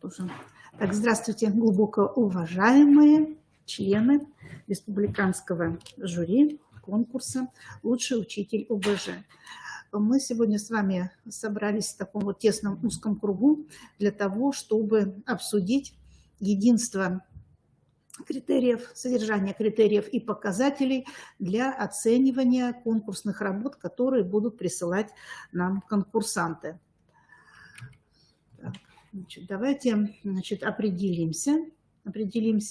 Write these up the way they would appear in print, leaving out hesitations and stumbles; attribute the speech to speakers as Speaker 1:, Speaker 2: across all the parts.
Speaker 1: Тоже. Так, здравствуйте, глубоко уважаемые члены республиканского жюри конкурса «Лучший учитель ОБЖ». Мы сегодня с вами собрались в таком вот тесном узком кругу для того, чтобы обсудить единство критериев, содержание критериев и показателей для оценивания конкурсных работ, которые будут присылать нам конкурсанты. Давайте определимся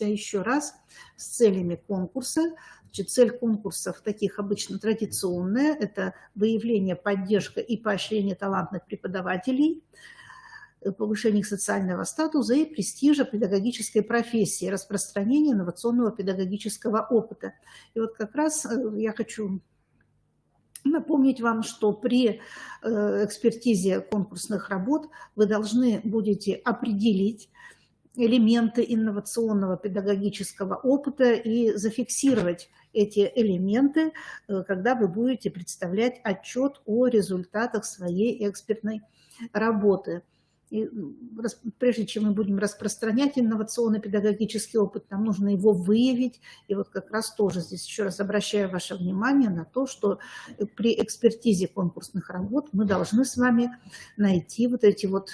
Speaker 1: еще раз с целями конкурса. Цель конкурсов таких обычно традиционная – это выявление, поддержка и поощрение талантливых преподавателей, повышение их социального статуса и престижа педагогической профессии, распространение инновационного педагогического опыта. И вот как раз я хочу напомнить вам, что при экспертизе конкурсных работ вы должны будете определить элементы инновационного педагогического опыта и зафиксировать эти элементы, когда вы будете представлять отчет о результатах своей экспертной работы. И прежде чем мы будем распространять инновационный педагогический опыт, нам нужно его выявить. И вот как раз тоже здесь еще раз обращаю ваше внимание на то, что при экспертизе конкурсных работ мы должны с вами найти вот эти вот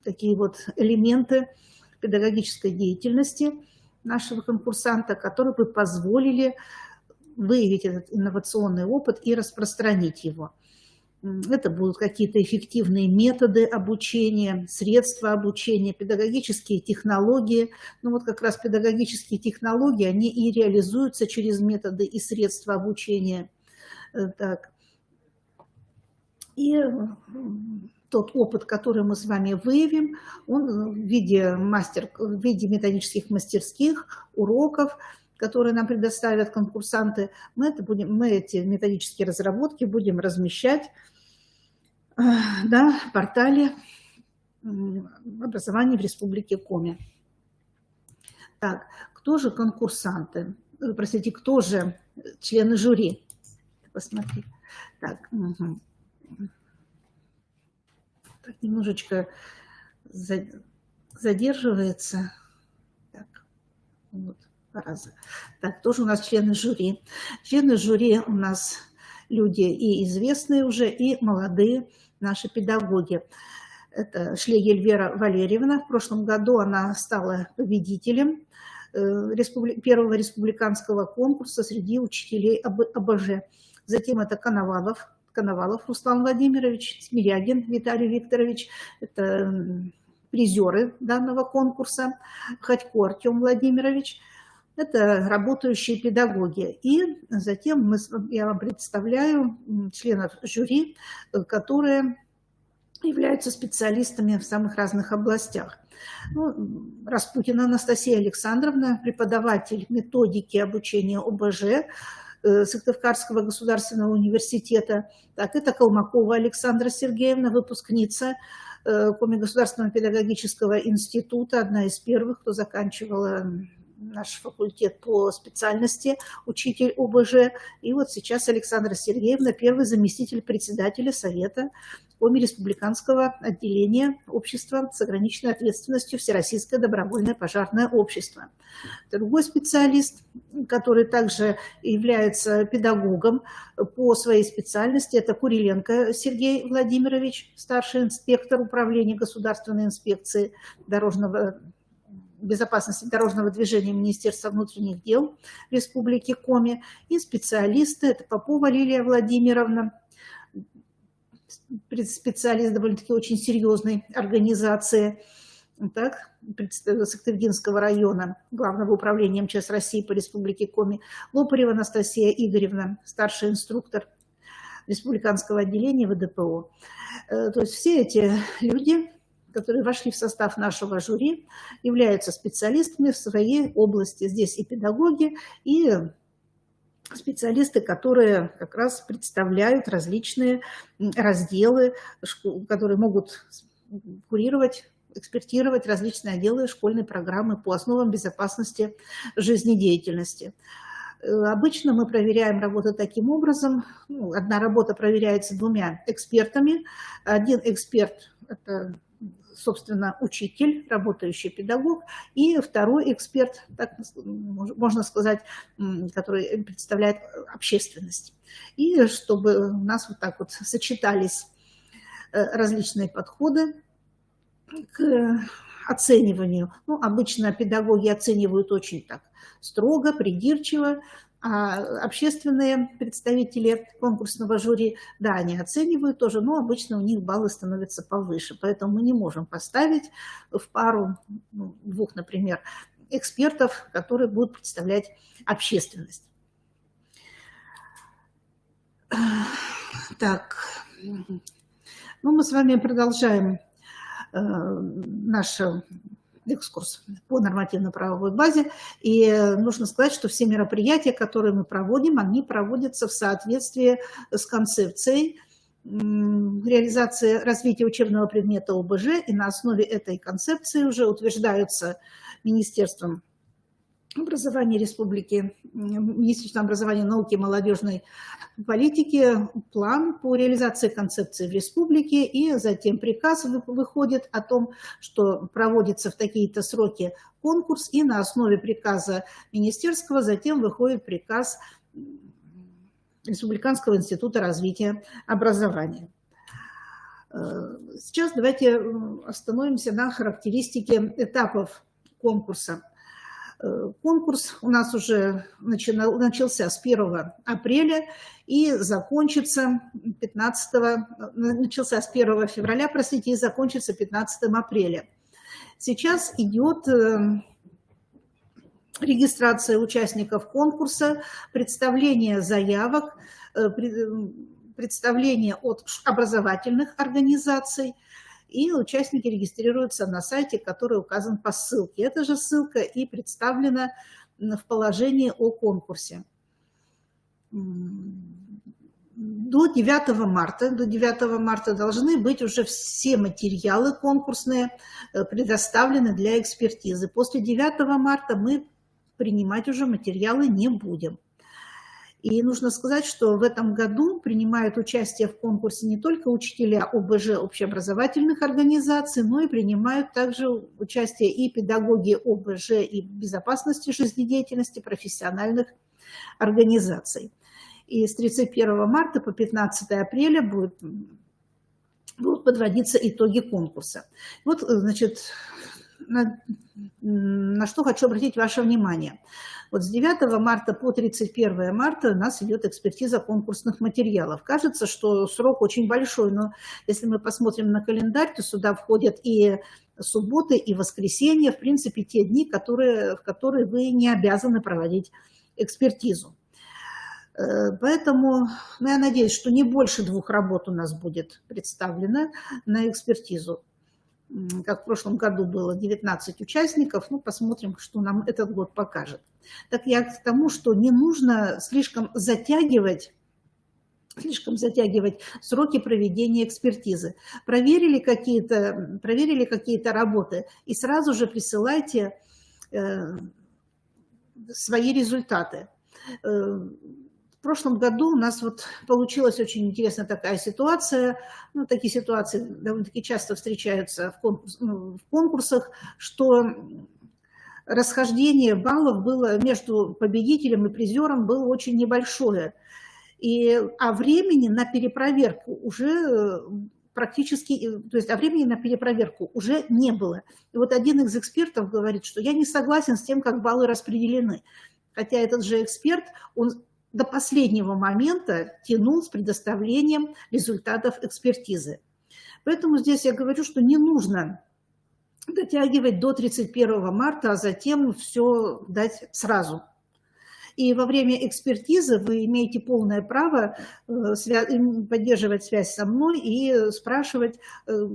Speaker 1: такие вот элементы педагогической деятельности нашего конкурсанта, которые бы позволили выявить этот инновационный опыт и распространить его. Это будут какие-то эффективные методы обучения, средства обучения, педагогические технологии. Ну вот как раз педагогические технологии, они и реализуются через методы и средства обучения. Так. И тот опыт, который мы с вами выявим, он в виде методических мастерских, уроков, которые нам предоставят конкурсанты, мы эти методические разработки будем размещать на портале образования в Республике Коми. Так, кто же конкурсанты? Простите, кто же члены жюри? Посмотри. Так, так немножечко задерживается. Так, вот. Так, тоже у нас члены жюри. Члены жюри у нас люди и известные уже, и молодые наши педагоги. Это Шлегель Вера Валерьевна. В прошлом году она стала победителем первого республиканского конкурса среди учителей ОБЖ. Затем это Коновалов Руслан Владимирович, Смирягин Виталий Викторович. Это призеры данного конкурса. Ходько Артем Владимирович. Это работающие педагоги. И затем я вам представляю членов жюри, которые являются специалистами в самых разных областях. Ну, Распутина Анастасия Александровна, преподаватель методики обучения ОБЖ Сыктывкарского государственного университета. Так, это Колмакова Александра Сергеевна, выпускница Коми государственного педагогического института, одна из первых, кто заканчивала наш факультет по специальности учитель ОБЖ. И вот сейчас Александра Сергеевна, первый заместитель председателя Совета Коми республиканского отделения общества с ограниченной ответственностью Всероссийское добровольное пожарное общество. Другой специалист, который также является педагогом по своей специальности, это Куриленко Сергей Владимирович, старший инспектор управления государственной инспекции безопасности дорожного движения Министерства внутренних дел Республики Коми, и специалисты, это Попова Лилия Владимировна, специалист довольно-таки очень серьезной организации, так, Сыктывдинского района, Главного управления МЧС России по Республике Коми, Лопарева Анастасия Игоревна, старший инструктор Республиканского отделения ВДПО. То есть все эти люди, которые вошли в состав нашего жюри, являются специалистами в своей области. Здесь и педагоги, и специалисты, которые как раз представляют различные разделы, которые могут курировать, экспертировать различные отделы школьной программы по основам безопасности жизнедеятельности. Обычно мы проверяем работу таким образом. Одна работа проверяется двумя экспертами. Один эксперт – это собственно, учитель, работающий педагог, и второй эксперт, так можно сказать, который представляет общественность. И чтобы у нас вот так вот сочетались различные подходы к оцениванию. Ну, обычно педагоги оценивают очень так строго, придирчиво, а общественные представители конкурсного жюри, да, они оценивают тоже, но обычно у них баллы становятся повыше. Поэтому мы не можем поставить в пару двух, например, экспертов, которые будут представлять общественность. Так, ну, мы с вами продолжаем наш экскурс по нормативно-правовой базе. И нужно сказать, что все мероприятия, которые мы проводим, они проводятся в соответствии с концепцией реализации развития учебного предмета ОБЖ. И на основе этой концепции уже утверждаются Министерством образования Республики, Министерством образования, науки и молодежной политики план по реализации концепции в республике, и затем приказ выходит о том, что проводится в такие-то сроки конкурс, и на основе приказа министерского затем выходит приказ Республиканского института развития образования. Сейчас давайте остановимся на характеристике этапов конкурса. Конкурс у нас уже начался с 1 апреля и закончится 15, начался с 1 февраля, простите, и закончится 15 апреля. Сейчас идет регистрация участников конкурса, представление заявок, представление от образовательных организаций, и участники регистрируются на сайте, который указан по ссылке. Эта же ссылка и представлена в положении о конкурсе. До 9 марта должны быть уже все материалы конкурсные предоставлены для экспертизы. После 9 марта мы принимать уже материалы не будем. И нужно сказать, что в этом году принимают участие в конкурсе не только учителя ОБЖ общеобразовательных организаций, но и принимают также участие и педагоги ОБЖ и безопасности жизнедеятельности профессиональных организаций. И с 31 марта по 15 апреля будут подводиться итоги конкурса. Вот, значит, на что хочу обратить ваше внимание. Вот с 9 марта по 31 марта у нас идет экспертиза конкурсных материалов. Кажется, что срок очень большой, но если мы посмотрим на календарь, то сюда входят и субботы, и воскресенья, в принципе, те дни, в которые вы не обязаны проводить экспертизу. Поэтому я надеюсь, что не больше 2 работ у нас будет представлено на экспертизу. Как в прошлом году было 19 участников, ну, посмотрим, что нам этот год покажет. Так я к тому, что не нужно слишком затягивать сроки проведения экспертизы. Проверили какие-то работы и сразу же присылайте свои результаты. В прошлом году у нас вот получилась очень интересная такая ситуация. Ну, такие ситуации довольно-таки часто встречаются в конкурсах, что расхождение баллов было между победителем и призером было очень небольшое. А времени на перепроверку уже времени на перепроверку уже не было. И вот один из экспертов говорит, что я не согласен с тем, как баллы распределены. Хотя этот же эксперт, он до последнего момента тянул с предоставлением результатов экспертизы. Поэтому здесь я говорю, что не нужно дотягивать до 31 марта, а затем все дать сразу. И во время экспертизы вы имеете полное право поддерживать связь со мной и спрашивать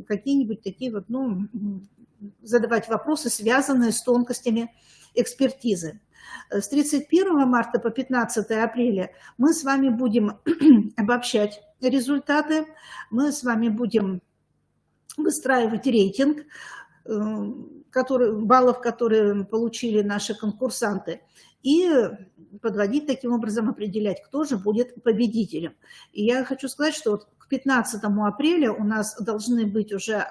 Speaker 1: какие-нибудь такие вот, задавать вопросы, связанные с тонкостями экспертизы. С 31 марта по 15 апреля мы с вами будем обобщать результаты, мы с вами будем выстраивать рейтинг баллов, которые получили наши конкурсанты, и подводить таким образом, определять, кто же будет победителем. И я хочу сказать, что вот к 15 апреля у нас должны быть уже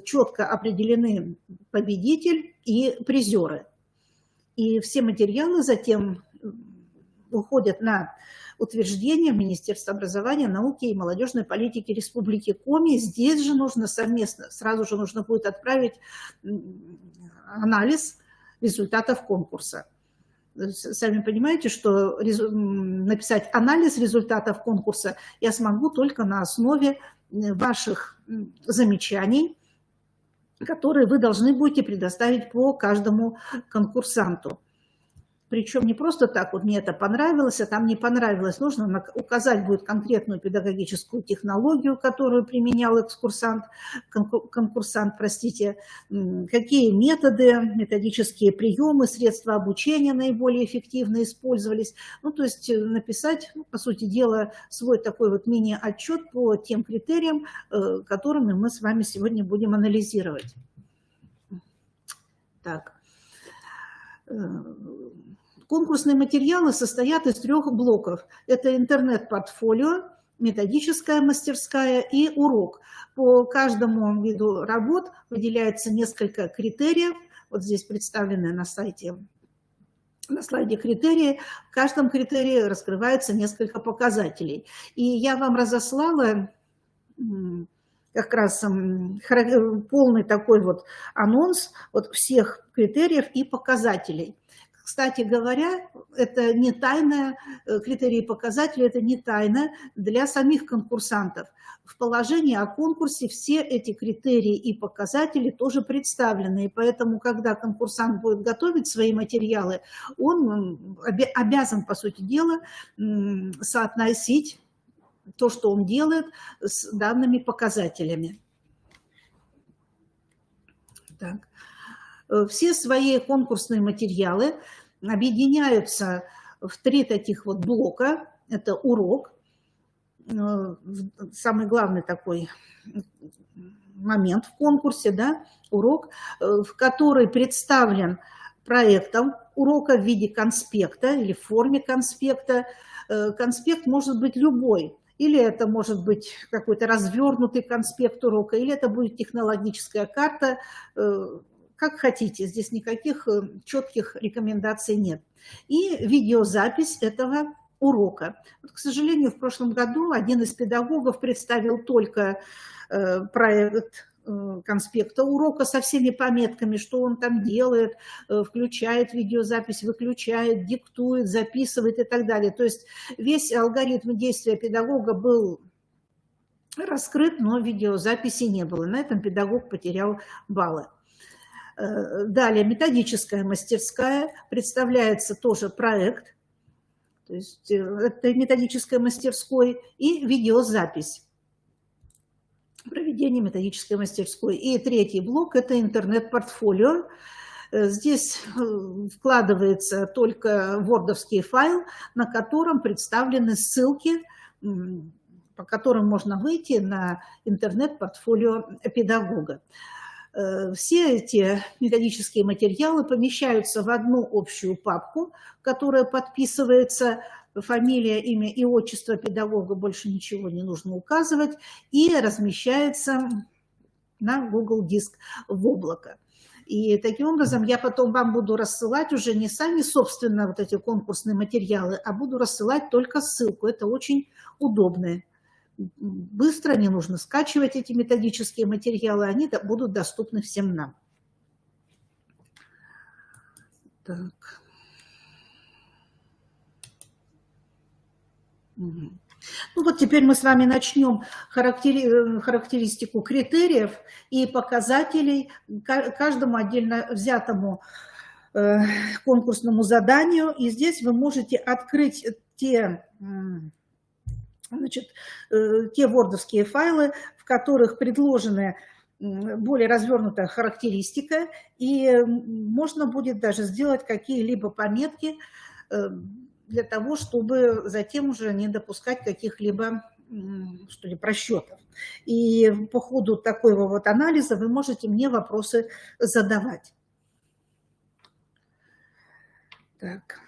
Speaker 1: четко определены победитель и призеры. И все материалы затем уходят на утверждение Министерства образования, науки и молодежной политики Республики Коми. Здесь же нужно совместно, сразу же нужно будет отправить анализ результатов конкурса. Сами понимаете, что написать анализ результатов конкурса я смогу только на основе ваших замечаний, которые вы должны будете предоставить по каждому конкурсанту. Причем не просто так, вот мне это понравилось, а там не понравилось. Нужно указать будет конкретную педагогическую технологию, которую применял конкурсант, простите, какие методы, методические приемы, средства обучения наиболее эффективно использовались. Ну, то есть написать, по сути дела, свой такой вот мини-отчет по тем критериям, которыми мы с вами сегодня будем анализировать. Так. Конкурсные материалы состоят из 3 блоков. Это интернет-портфолио, методическая мастерская и урок. По каждому виду работ выделяется несколько критериев. Вот здесь представлены на слайде критерии. В каждом критерии раскрывается несколько показателей. И я вам разослала как раз полный такой вот анонс вот всех критериев и показателей. Кстати говоря, это не тайна, критерии и показатели, это не тайна для самих конкурсантов. В положении о конкурсе все эти критерии и показатели тоже представлены. И поэтому, когда конкурсант будет готовить свои материалы, он обязан, по сути дела, соотносить то, что он делает, с данными показателями. Так. Все свои конкурсные материалы объединяются в 3 таких вот блока. Это урок, самый главный такой момент в конкурсе, да, урок, в который представлен проектом урока в виде конспекта или в форме конспекта. Конспект может быть любой. Или это может быть какой-то развернутый конспект урока, или это будет технологическая карта, как хотите, здесь никаких четких рекомендаций нет. И видеозапись этого урока. Вот, к сожалению, в прошлом году один из педагогов представил только проект конспекта урока со всеми пометками, что он там делает, включает видеозапись, выключает, диктует, записывает и так далее. То есть весь алгоритм действия педагога был раскрыт, но видеозаписи не было. На этом педагог потерял баллы. Далее, методическая мастерская, представляется тоже проект, то есть это методическая мастерской, и видеозапись, проведение методической мастерской. И 3-й блок – это интернет-портфолио. Здесь вкладывается только вордовский файл, на котором представлены ссылки, по которым можно выйти на интернет-портфолио педагога. Все эти методические материалы помещаются в одну общую папку, которая подписывается, фамилия, имя и отчество педагога, больше ничего не нужно указывать, и размещается на Google Диск в облако. И таким образом я потом вам буду рассылать уже не сами, собственно, вот эти конкурсные материалы, а буду рассылать только ссылку. Это очень удобно. Быстро, не нужно скачивать эти методические материалы, они будут доступны всем нам. Так. Ну вот теперь мы с вами начнем характеристику критериев и показателей каждому отдельно взятому конкурсному заданию. И здесь вы можете открыть те вордовские файлы, в которых предложены более развернутая характеристика, и можно будет даже сделать какие-либо пометки для того, чтобы затем уже не допускать каких-либо просчетов. И по ходу такого вот анализа вы можете мне вопросы задавать. Так.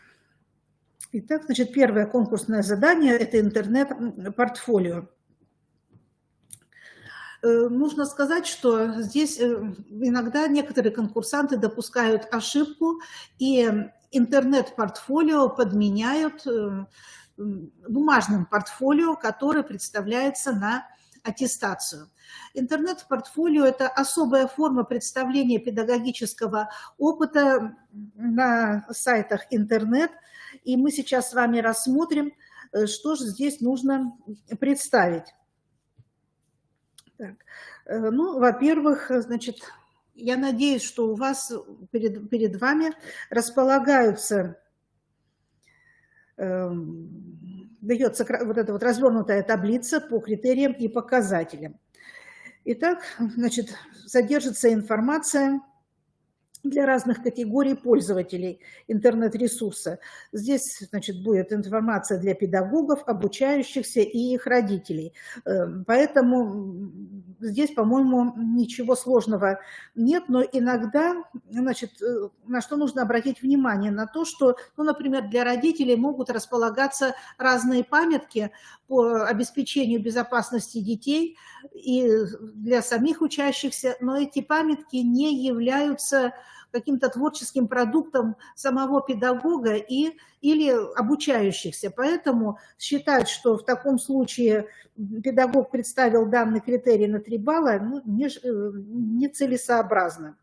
Speaker 1: Итак, значит, первое конкурсное задание – это интернет-портфолио. Нужно сказать, что здесь иногда некоторые конкурсанты допускают ошибку и интернет-портфолио подменяют бумажным портфолио, которое представляется на аттестацию. Интернет-портфолио – это особая форма представления педагогического опыта на сайтах интернет, и мы сейчас с вами рассмотрим, что же здесь нужно представить. Так. Ну, во-первых, значит, я надеюсь, что у вас перед вами располагаются, дается вот эта вот развернутая таблица по критериям и показателям. Итак, значит, содержится информация для разных категорий пользователей интернет-ресурса. Здесь, значит, будет информация для педагогов, обучающихся и их родителей. Поэтому здесь, по-моему, ничего сложного нет, но иногда, значит, на что нужно обратить внимание, на то, что, ну, например, для родителей могут располагаться разные памятки по обеспечению безопасности детей и для самих учащихся, но эти памятки не являются каким-то творческим продуктом самого педагога или обучающихся. Поэтому считать, что в таком случае педагог представил данный критерий на 3 балла, ну, нецелесообразно.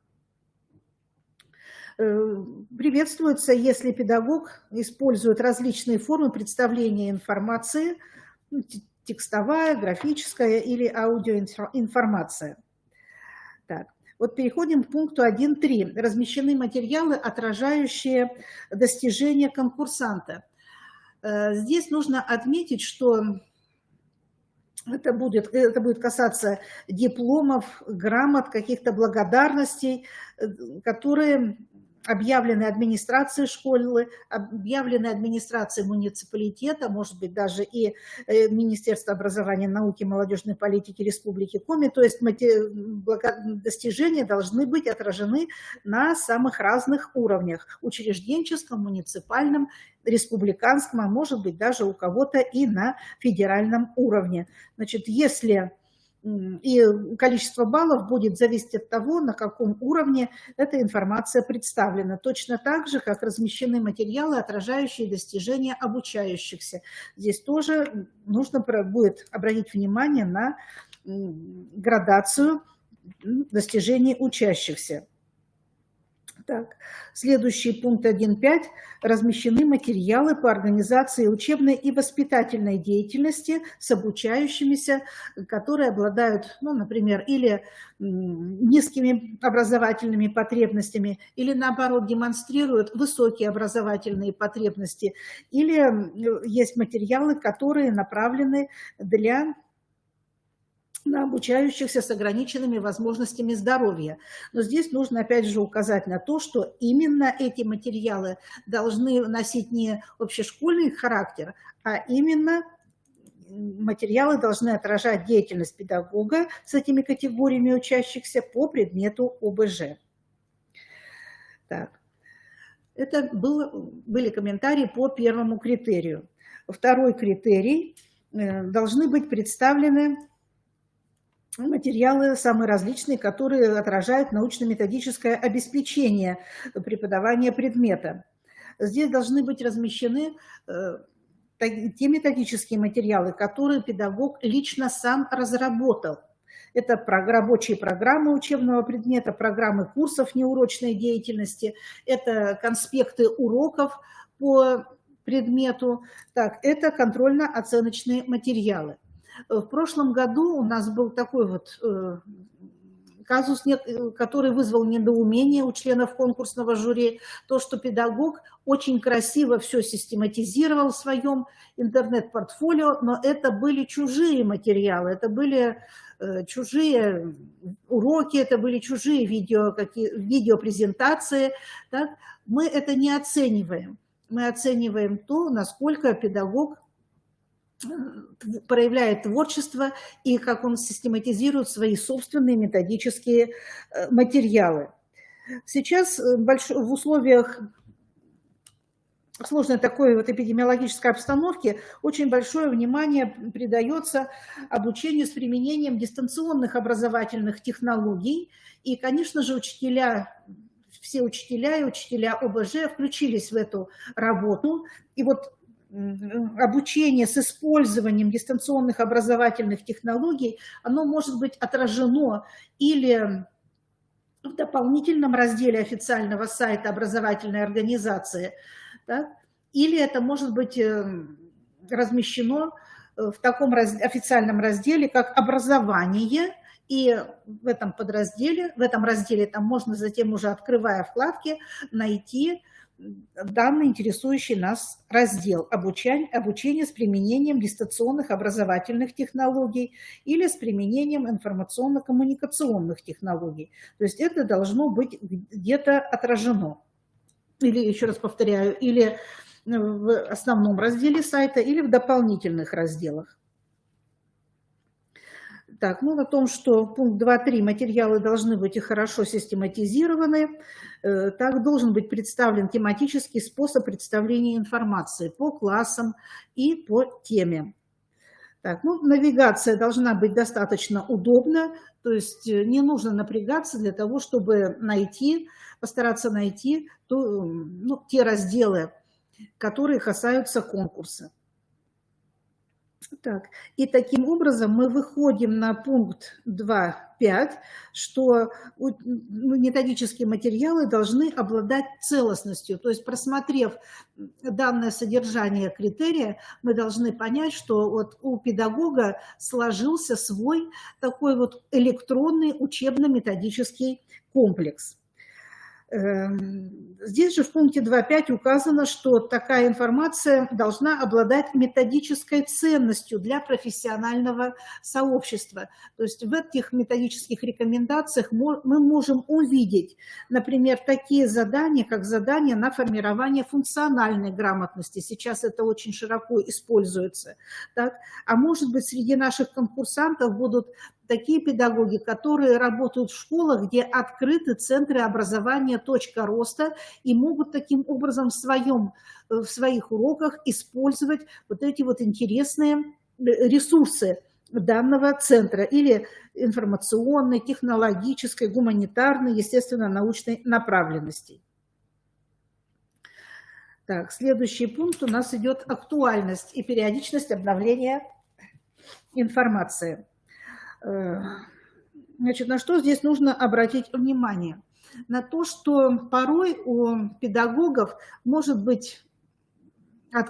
Speaker 1: Приветствуется, если педагог использует различные формы представления информации, текстовая, графическая или аудиоинформация. Так. Вот переходим к пункту 1.3. Размещены материалы, отражающие достижения конкурсанта. Здесь нужно отметить, что это будет касаться дипломов, грамот, каких-то благодарностей, которые объявлены администрацией школы, объявлены администрацией муниципалитета, может быть, даже и Министерство образования, науки и молодежной политики Республики Коми. То есть достижения должны быть отражены на самых разных уровнях: учрежденческом, муниципальном, республиканском, а может быть, даже у кого-то и на федеральном уровне. Значит, если и количество баллов будет зависеть от того, на каком уровне эта информация представлена. Точно так же, как размещены материалы, отражающие достижения обучающихся. Здесь тоже нужно будет обратить внимание на градацию достижений учащихся. Так, следующий пункт 1.5. Размещены материалы по организации учебной и воспитательной деятельности с обучающимися, которые обладают, ну, например, или низкими образовательными потребностями, или, наоборот, демонстрируют высокие образовательные потребности, или есть материалы, которые направлены на обучающихся с ограниченными возможностями здоровья. Но здесь нужно опять же указать на то, что именно эти материалы должны носить не общешкольный характер, а именно материалы должны отражать деятельность педагога с этими категориями учащихся по предмету ОБЖ. Так. Это были комментарии по первому критерию. Второй критерий. Должны быть представлены материалы самые различные, которые отражают научно-методическое обеспечение преподавания предмета. Здесь должны быть размещены те методические материалы, которые педагог лично сам разработал. Это рабочие программы учебного предмета, программы курсов неурочной деятельности, это конспекты уроков по предмету, так, это контрольно-оценочные материалы. В прошлом году у нас был такой вот казус, который вызвал недоумение у членов конкурсного жюри, то, что педагог очень красиво все систематизировал в своем интернет-портфолио, но это были чужие материалы, это были чужие уроки, это были чужие видеопрезентации. Так? Мы это не оцениваем. Мы оцениваем то, насколько педагог проявляет творчество и как он систематизирует свои собственные методические материалы. Сейчас в условиях сложной такой вот эпидемиологической обстановке очень большое внимание придается обучению с применением дистанционных образовательных технологий. И, конечно же, все учителя и учителя ОБЖ включились в эту работу. И вот обучение с использованием дистанционных образовательных технологий, оно может быть отражено или в дополнительном разделе официального сайта образовательной организации, да, или это может быть размещено в таком официальном разделе, как «Образование», и в этом разделе там можно затем, уже открывая вкладки, найти данный интересующий нас раздел «Обучение с применением дистанционных образовательных технологий» или с применением информационно-коммуникационных технологий. То есть это должно быть где-то отражено. Или, еще раз повторяю, или в основном разделе сайта, или в дополнительных разделах. Так, ну, о том, что пункт 2.3 материалы должны быть и хорошо систематизированы, так должен быть представлен тематический способ представления информации по классам и по теме. Так, ну, навигация должна быть достаточно удобна, то есть не нужно напрягаться для того, чтобы постараться найти те разделы, которые касаются конкурса. Так, и таким образом мы выходим на пункт 2.5, что методические материалы должны обладать целостностью. То есть, просмотрев данное содержание критерия, мы должны понять, что вот у педагога сложился свой такой вот электронный учебно-методический комплекс. Здесь же в пункте 2.5 указано, что такая информация должна обладать методической ценностью для профессионального сообщества. То есть в этих методических рекомендациях мы можем увидеть, например, такие задания, как задания на формирование функциональной грамотности. Сейчас это очень широко используется. Так? А может быть, среди наших конкурсантов будут такие педагоги, которые работают в школах, где открыты центры образования «Точка роста» и могут таким образом в своих уроках использовать вот эти вот интересные ресурсы данного центра или информационной, технологической, гуманитарной, естественно, научной направленности. Так, следующий пункт у нас идет актуальность и периодичность обновления информации. Значит, на что здесь нужно обратить внимание? На то, что порой у педагогов может быть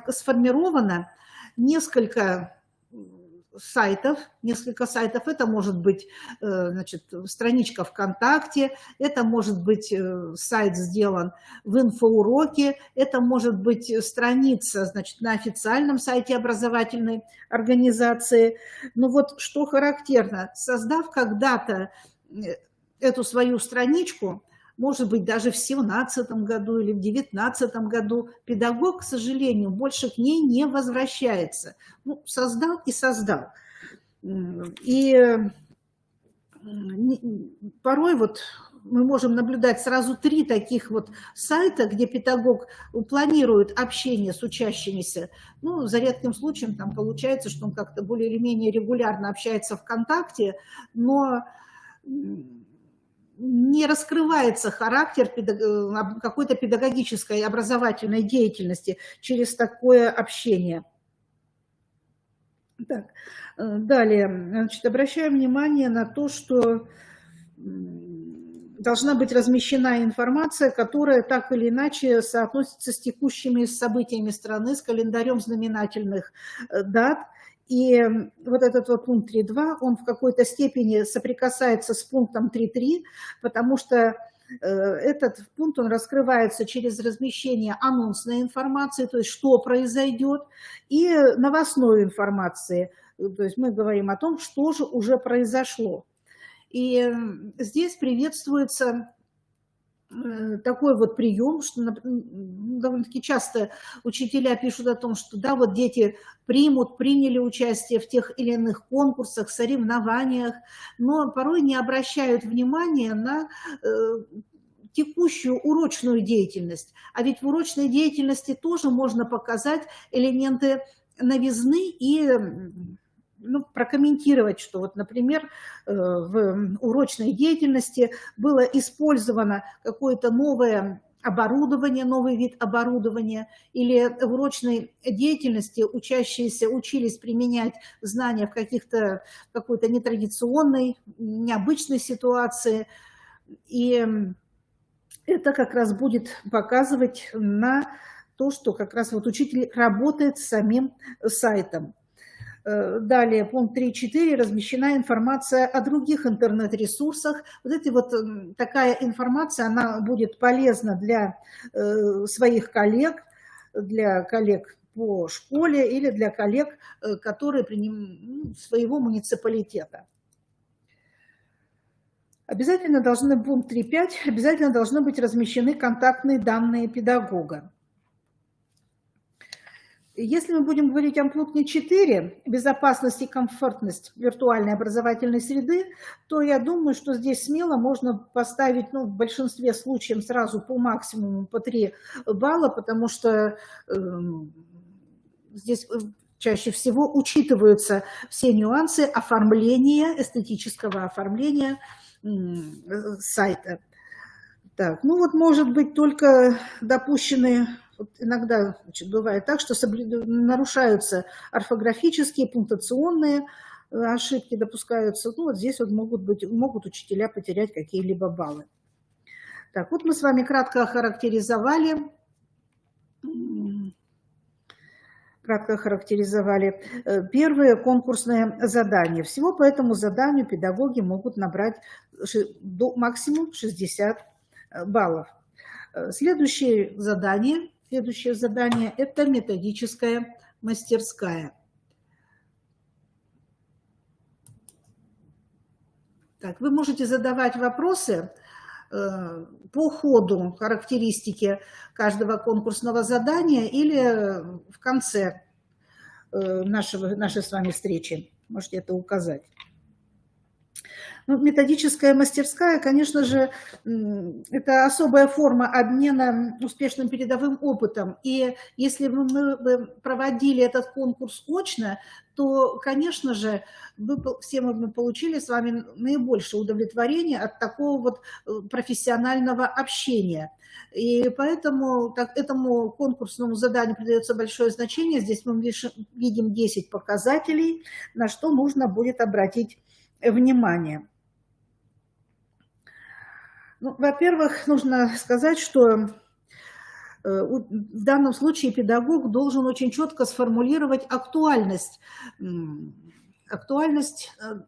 Speaker 1: сформировано несколько сайтов. Это может быть, значит, страничка ВКонтакте, это может быть сайт сделан в инфоуроке, это может быть страница, значит, на официальном сайте образовательной организации. Но вот что характерно, создав когда-то эту свою страничку, может быть, даже в 2017 году или в 2019 году, педагог, к сожалению, больше к ней не возвращается. Ну, создал и создал. И порой вот мы можем наблюдать сразу 3 таких вот сайта, где педагог планирует общение с учащимися. Ну, за редким случаем там получается, что он как-то более или менее регулярно общается ВКонтакте, но не раскрывается характер какой-то педагогической образовательной деятельности через такое общение. Так, далее, значит, обращаем внимание на то, что должна быть размещена информация, которая так или иначе соотносится с текущими событиями страны, с календарем знаменательных дат. И вот этот вот пункт 3.2, он в какой-то степени соприкасается с пунктом 3.3, потому что этот пункт, он раскрывается через размещение анонсной информации, то есть что произойдет, и новостной информации. То есть мы говорим о том, что же уже произошло. И здесь приветствуется такой вот прием, что довольно-таки часто учителя пишут о том, что да, вот дети приняли участие в тех или иных конкурсах, соревнованиях, но порой не обращают внимания на текущую урочную деятельность. А ведь в урочной деятельности тоже можно показать элементы новизны и прокомментировать, что вот, например, в урочной деятельности было использовано какое-то новое оборудование, новый вид оборудования, или в урочной деятельности учащиеся учились применять знания в какой-то нетрадиционной, необычной ситуации. И это как раз будет показывать на то, что как раз вот учитель работает с самим сайтом. Далее, пункт 3.4. Размещена информация о других интернет-ресурсах. Такая информация, она будет полезна для своих коллег, для коллег по школе или для коллег, которые своего муниципалитета. Обязательно пункт 3.5, обязательно должны быть размещены контактные данные педагога. Если мы будем говорить о пункте 4, безопасность и комфортность виртуальной образовательной среды, то я думаю, что здесь смело можно поставить, в большинстве случаев сразу по максимуму, по 3 балла, потому что здесь чаще всего учитываются все нюансы оформления, эстетического оформления сайта. Так, может быть, только допущены... Иногда бывает так, что нарушаются орфографические, пунктуационные ошибки допускаются. Здесь могут учителя потерять какие-либо баллы. Так, мы с вами кратко охарактеризовали первое конкурсное задание. Всего по этому заданию педагоги могут набрать максимум 60 баллов. Следующее задание – это методическая мастерская. Так, вы можете задавать вопросы по ходу характеристики каждого конкурсного задания или в конце нашей с вами встречи. Можете это указать. Методическая мастерская, конечно же, это особая форма обмена успешным передовым опытом. И если бы мы проводили этот конкурс очно, то, конечно же, все мы получили с вами наибольшее удовлетворение от такого профессионального общения. И поэтому этому конкурсному заданию придается большое значение. Здесь мы видим 10 показателей, на что нужно будет обратить внимание. Во-первых, нужно сказать, что в данном случае педагог должен очень четко сформулировать актуальность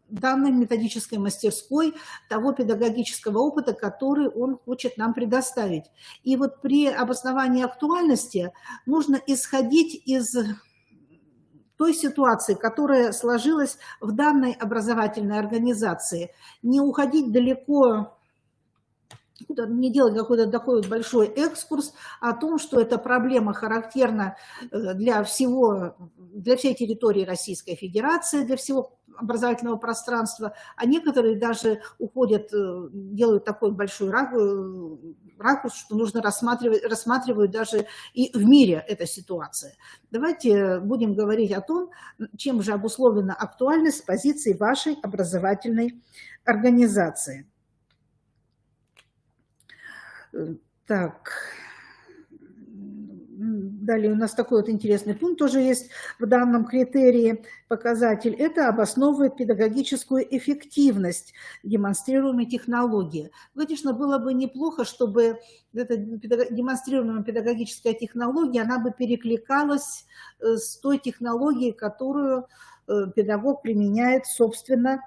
Speaker 1: данной методической мастерской, того педагогического опыта, который он хочет нам предоставить. И при обосновании актуальности нужно исходить из той ситуации, которая сложилась в данной образовательной организации, не уходить далеко, не делать какой-то такой большой экскурс о том, что эта проблема характерна для всей территории Российской Федерации, для всего образовательного пространства, а некоторые даже делают такой большой ракурс, что нужно рассматривать даже и в мире эта ситуация. Давайте будем говорить о том, чем же обусловлена актуальность с позиции вашей образовательной организации. Так, далее у нас такой интересный пункт тоже есть в данном критерии, показатель. Это обосновывает педагогическую эффективность демонстрируемой технологии. Конечно, было бы неплохо, чтобы эта демонстрируемая педагогическая технология, она бы перекликалась с той технологией, которую педагог применяет, собственно,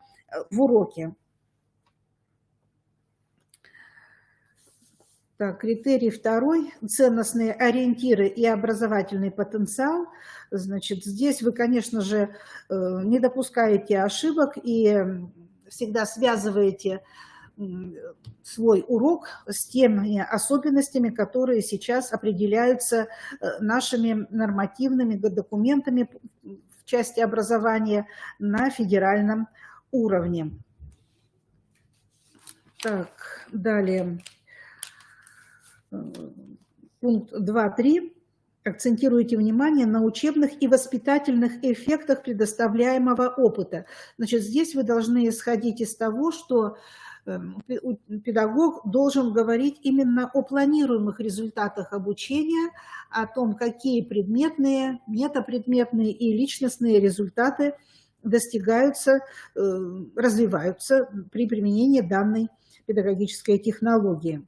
Speaker 1: в уроке. Так, критерий второй – ценностные ориентиры и образовательный потенциал. Значит, здесь вы, конечно же, не допускаете ошибок и всегда связываете свой урок с теми особенностями, которые сейчас определяются нашими нормативными документами в части образования на федеральном уровне. Так, далее. пункт 2.3. Акцентируйте внимание на учебных и воспитательных эффектах предоставляемого опыта. Значит, здесь вы должны исходить из того, что педагог должен говорить именно о планируемых результатах обучения, о том, какие предметные, метапредметные и личностные результаты достигаются, развиваются при применении данной педагогической технологии.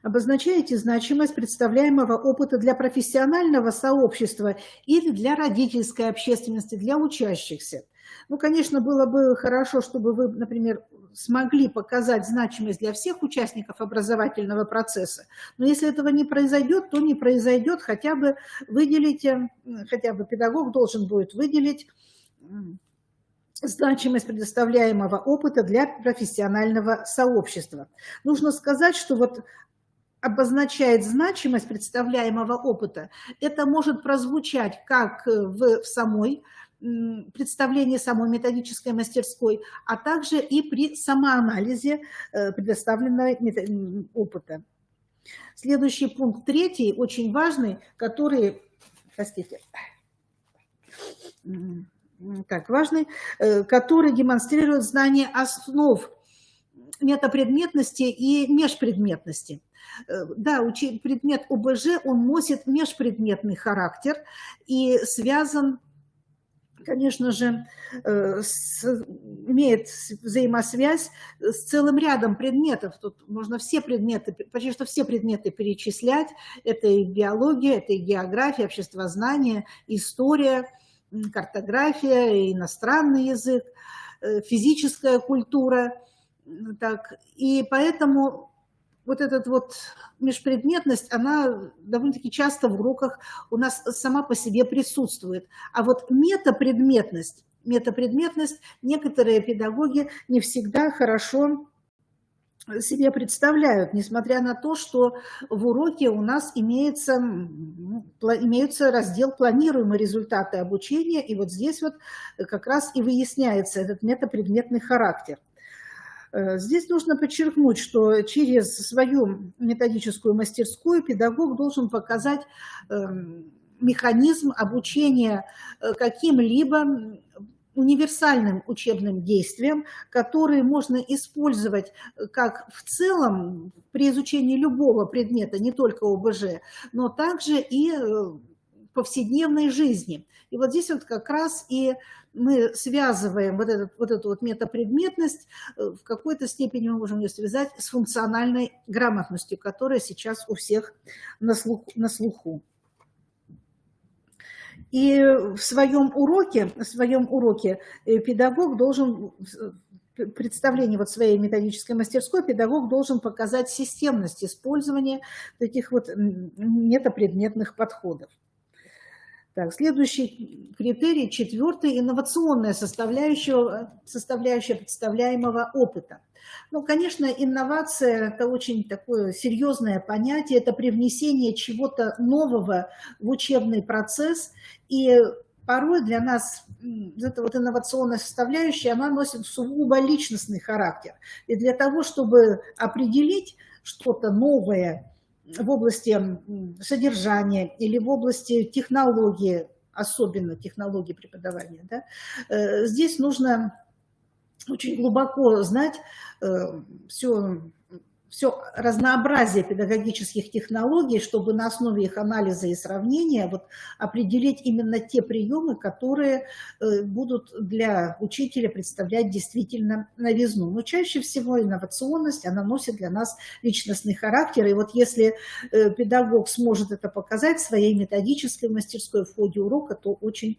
Speaker 1: Обозначаете значимость представляемого опыта для профессионального сообщества или для родительской общественности, для учащихся. Ну, конечно, было бы хорошо, чтобы вы, например, смогли показать значимость для всех участников образовательного процесса, но если этого не произойдет, то не произойдет, хотя бы выделите, хотя бы педагог должен будет выделить значимость предоставляемого опыта для профессионального сообщества. Нужно сказать, что вот обозначает значимость представляемого опыта, это может прозвучать как в самой представлении самой методической мастерской, а также и при самоанализе предоставленного опыта. Следующий пункт 3, очень важный, который, простите, который демонстрирует знание основ метапредметности и межпредметности. Да, предмет ОБЖ, он носит межпредметный характер и связан, конечно же, имеет взаимосвязь с целым рядом предметов. Тут можно все предметы, почти что все предметы перечислять. Это и биология, это и география, обществознание, история, картография, иностранный язык, физическая культура. Так, и поэтому вот эта вот межпредметность, она довольно-таки часто в уроках у нас сама по себе присутствует. А вот метапредметность некоторые педагоги не всегда хорошо себе представляют, несмотря на то, что в уроке у нас имеется раздел «Планируемые результаты обучения», и вот здесь вот как раз и выясняется этот метапредметный характер. Здесь нужно подчеркнуть, что через свою методическую мастерскую педагог должен показать механизм обучения каким-либо универсальным учебным действиям, которые можно использовать как в целом при изучении любого предмета, не только ОБЖ, но также и в повседневной жизни. И вот здесь вот как раз и мы связываем вот эту метапредметность, в какой-то степени мы можем ее связать с функциональной грамотностью, которая сейчас у всех на слуху. И в своем уроке педагог должен, в представлении вот своей методической мастерской, педагог должен показать системность использования таких вот метапредметных подходов. Так, следующий критерий, 4, инновационная составляющая представляемого опыта. Ну, конечно, инновация – это очень такое серьезное понятие, это привнесение чего-то нового в учебный процесс, и порой для нас эта вот инновационная составляющая, она носит сугубо личностный характер. И для того, чтобы определить что-то новое в области содержания или в области технологии, особенно технологии преподавания, да, здесь нужно очень глубоко знать все разнообразие педагогических технологий, чтобы на основе их анализа и сравнения вот определить именно те приемы, которые будут для учителя представлять действительно новизну. Но чаще всего инновационность, она носит для нас личностный характер. И вот если педагог сможет это показать в своей методической мастерской в ходе урока, то очень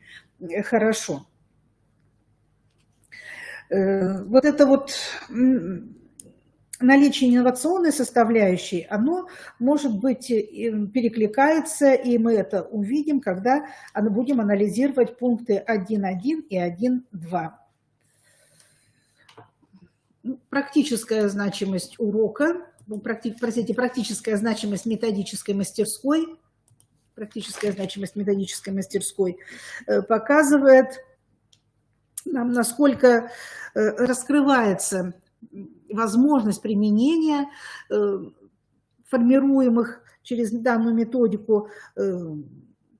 Speaker 1: хорошо. Вот это вот наличие инновационной составляющей, оно, может быть, перекликается, и мы это увидим, когда будем анализировать пункты 1.1 и 1.2. Практическая значимость урока, практическая значимость методической мастерской, показывает нам, насколько раскрывается возможность применения формируемых через данную методику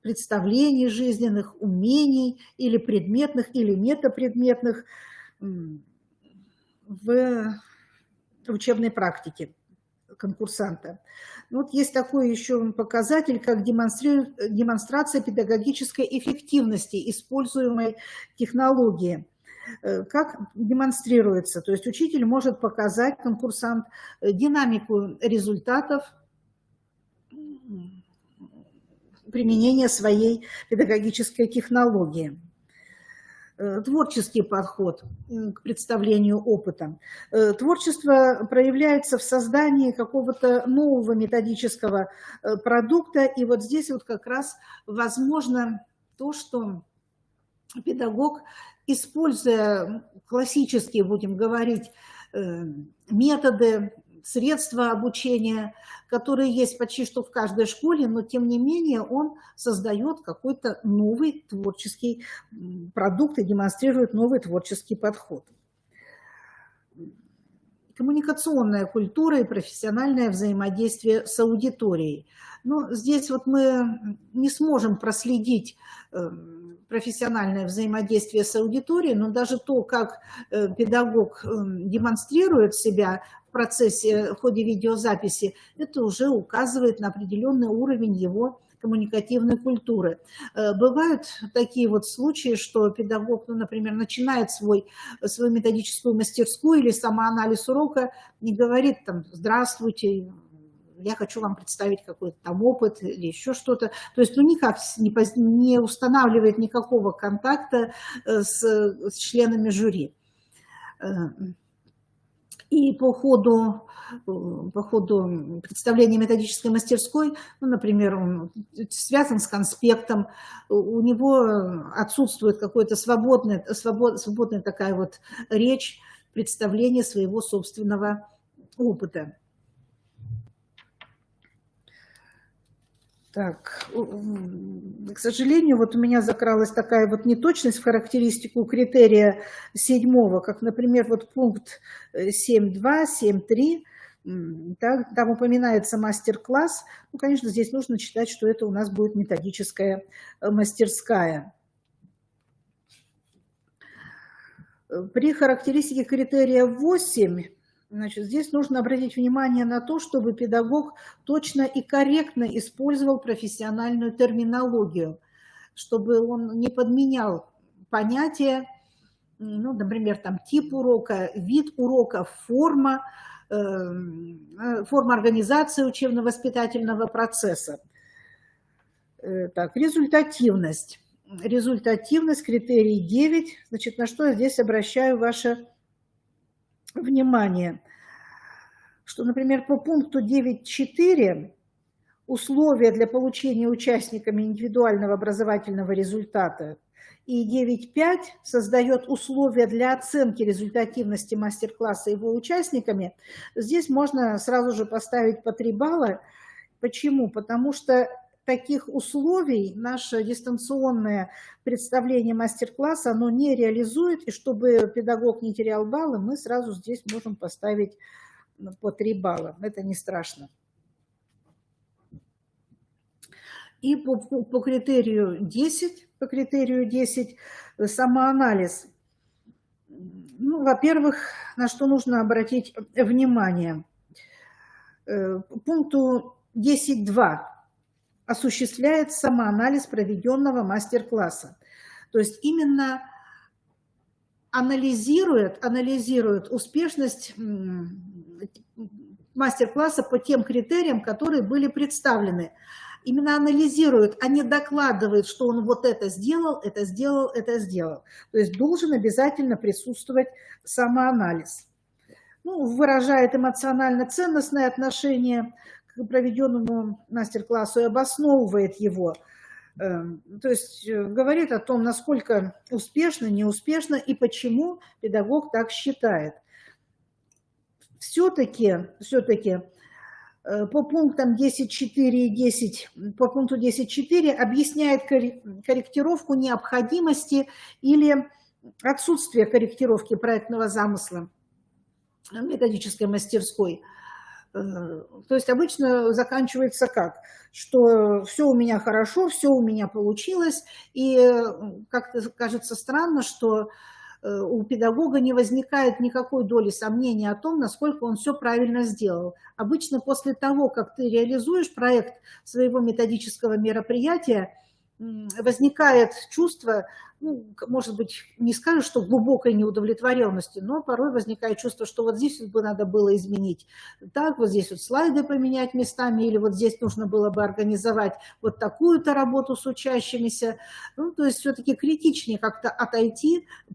Speaker 1: представлений жизненных, умений или предметных, или метапредметных в учебной практике конкурсанта. Вот есть такой еще показатель, как демонстрация педагогической эффективности используемой технологии. Как демонстрируется? То есть учитель может показать, конкурсант, динамику результатов применения своей педагогической технологии. Творческий подход к представлению опыта. Творчество проявляется в создании какого-то нового методического продукта, и вот здесь вот как раз возможно то, что педагог, используя классические, будем говорить, методы, средства обучения, которые есть почти что в каждой школе, но тем не менее он создает какой-то новый творческий продукт и демонстрирует новый творческий подход. Коммуникационная культура и профессиональное взаимодействие с аудиторией. Но здесь вот мы не сможем проследить профессиональное взаимодействие с аудиторией, но даже то, как педагог демонстрирует себя в процессе, в ходе видеозаписи, это уже указывает на определенный уровень его коммуникативной культуры. Бывают такие вот случаи, что педагог, ну, например, начинает свою методическую мастерскую или самоанализ урока и говорит там: «Здравствуйте, я хочу вам представить какой-то там опыт» или еще что-то. То есть, ну, никак не устанавливает никакого контакта с членами жюри. И по ходу представления методической мастерской, ну, например, он связан с конспектом, у него отсутствует какой-то свободная такая вот речь, представление своего собственного опыта. Так, к сожалению, вот у меня закралась такая вот неточность в характеристику критерия 7, как, например, вот пункт 7.2, 7.3, там упоминается мастер-класс. Ну, конечно, здесь нужно читать, что это у нас будет методическая мастерская. При характеристике критерия 8, значит, здесь нужно обратить внимание на то, чтобы педагог точно и корректно использовал профессиональную терминологию, чтобы он не подменял понятия, ну, например, там тип урока, вид урока, форма организации учебно-воспитательного процесса. Так, результативность. Результативность, критерий 9. Значит, на что я здесь обращаю ваше внимание, что, например, по пункту 9.4 условия для получения участниками индивидуального образовательного результата и 9.5 создает условия для оценки результативности мастер-класса его участниками, здесь можно сразу же поставить по 3 балла. Почему? Потому что таких условий наше дистанционное представление мастер-класса, оно не реализует, и чтобы педагог не терял баллы, мы сразу здесь можем поставить по 3 балла. Это не страшно. И по критерию 10, самоанализ. Ну, во-первых, на что нужно обратить внимание. Пункту 10.2. Осуществляет самоанализ проведенного мастер-класса. То есть именно анализирует успешность мастер-класса по тем критериям, которые были представлены. Именно анализирует, а не докладывает, что он вот это сделал, это сделал, это сделал. То есть должен обязательно присутствовать самоанализ. Ну, выражает эмоционально-ценностное отношение к проведенному мастер-классу и обосновывает его. То есть говорит о том, насколько успешно, неуспешно и почему педагог так считает. Все-таки по пунктам 10.4 и 10, по пункту 10.4 объясняет корректировку необходимости или отсутствие корректировки проектного замысла методической мастерской. То есть обычно заканчивается как? Что все у меня хорошо, все у меня получилось, и как-то кажется странно, что у педагога не возникает никакой доли сомнения о том, насколько он все правильно сделал. Обычно после того, как ты реализуешь проект своего методического мероприятия, возникает чувство, ну, может быть, не скажу, что глубокой неудовлетворенности, но порой возникает чувство, что вот здесь бы надо было изменить так, вот здесь вот слайды поменять местами, или вот здесь нужно было бы организовать вот такую-то работу с учащимися. Ну, то есть все-таки критичнее как-то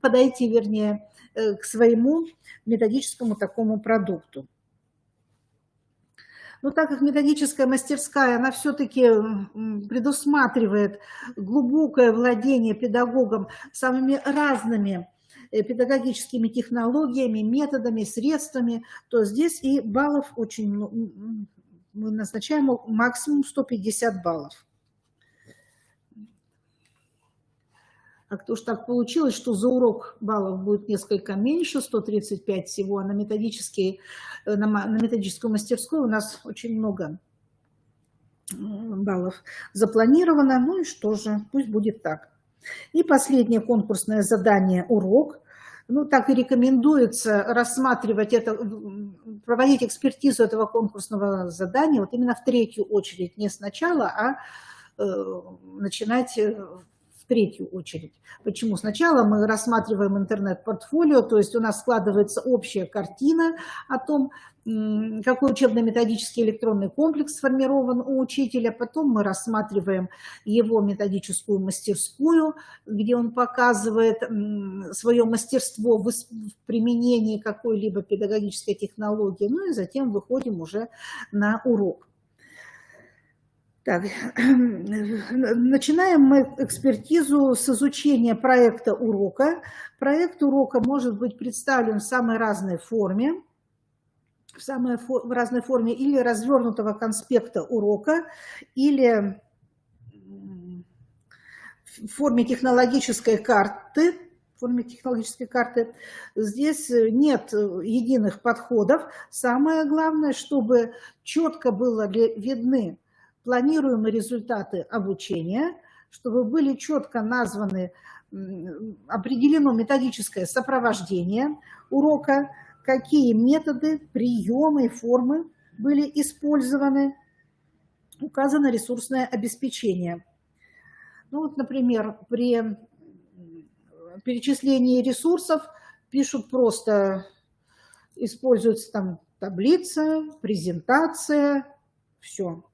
Speaker 1: подойти, вернее, к своему методическому такому продукту. Но так как методическая мастерская, она все-таки предусматривает глубокое владение педагогом самыми разными педагогическими технологиями, методами, средствами, то здесь и баллов очень, мы назначаем максимум 150 баллов. Как-то уж так получилось, что за урок баллов будет несколько меньше, 135 всего, а на методическую мастерскую у нас очень много баллов запланировано. Ну и что же, пусть будет так. И последнее конкурсное задание «Урок». Ну, так и рекомендуется рассматривать это, проводить экспертизу этого конкурсного задания вот именно в третью очередь, не сначала, а начинать в третью очередь. Почему? Сначала мы рассматриваем интернет-портфолио, то есть у нас складывается общая картина о том, какой учебно-методический электронный комплекс сформирован у учителя. Потом мы рассматриваем его методическую мастерскую, где он показывает свое мастерство в применении какой-либо педагогической технологии. Ну и затем выходим уже на урок. Так, начинаем мы экспертизу с изучения проекта урока. Проект урока может быть представлен в самой разной форме. В разной форме или развернутого конспекта урока, или в форме технологической карты. Здесь нет единых подходов. Самое главное, чтобы четко были видны планируемые результаты обучения, чтобы были четко названы, определено методическое сопровождение урока, какие методы, приемы и формы были использованы, указано ресурсное обеспечение. Ну вот, например, при перечислении ресурсов пишут просто, используется там таблица, презентация, все.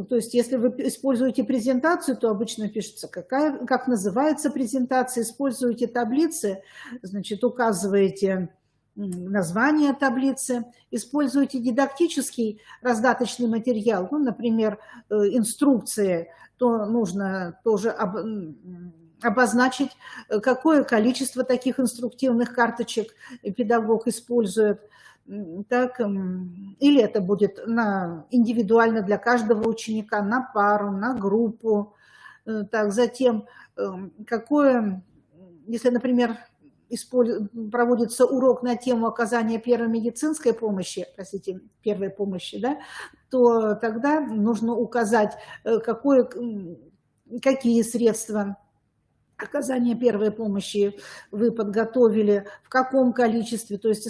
Speaker 1: То есть, если вы используете презентацию, то обычно пишется, как называется презентация. Используете таблицы, значит, указываете название таблицы. Используете дидактический раздаточный материал, ну, например, инструкции, то нужно тоже обозначить, какое количество таких инструктивных карточек педагог использует. Так, или это будет индивидуально для каждого ученика, на пару, на группу. Так, затем, если, например, проводится урок на тему оказания первой медицинской помощи, первой помощи, да, то тогда нужно указать, какие средства оказания первой помощи вы подготовили, в каком количестве. То есть,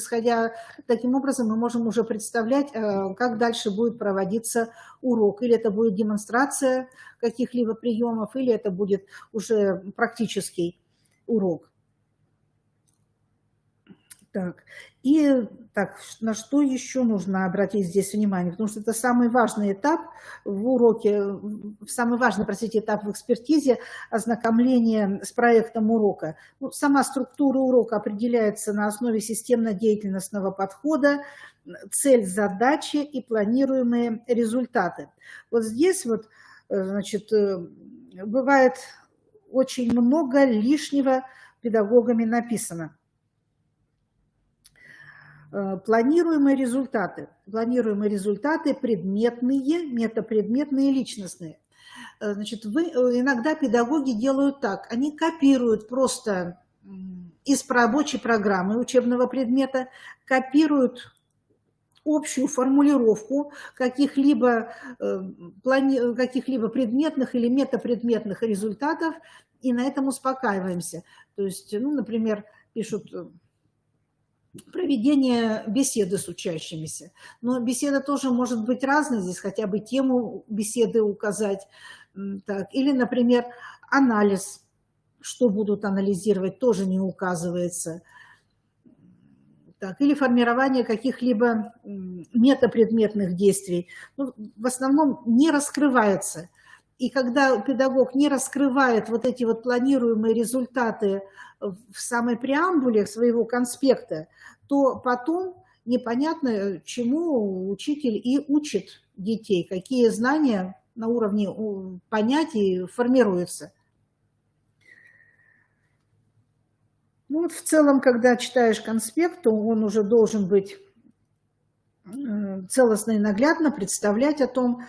Speaker 1: таким образом, мы можем уже представлять, как дальше будет проводиться урок. Или это будет демонстрация каких-либо приемов, или это будет уже практический урок. Так, на что еще нужно обратить здесь внимание? Потому что это самый важный этап в уроке, этап в экспертизе – ознакомление с проектом урока. Ну, сама структура урока определяется на основе системно-деятельностного подхода, цель задачи и планируемые результаты. Вот здесь вот, значит, бывает очень много лишнего педагогами написано. Планируемые результаты. Планируемые результаты предметные, метапредметные и личностные. Значит, иногда педагоги делают так. Они копируют просто из рабочей программы учебного предмета, копируют общую формулировку каких-либо предметных или метапредметных результатов, и на этом успокаиваемся. То есть, ну, например, пишут проведение беседы с учащимися. Но беседа тоже может быть разной, здесь хотя бы тему беседы указать. Так. Или, например, анализ, что будут анализировать, тоже не указывается. Так, или формирование каких-либо метапредметных действий. Ну, в основном не раскрывается. И когда педагог не раскрывает вот эти вот планируемые результаты в самой преамбуле своего конспекта, то потом непонятно, чему учитель и учит детей, какие знания на уровне понятий формируются. Ну, вот в целом, когда читаешь конспект, то он уже должен быть целостно и наглядно представлять о том,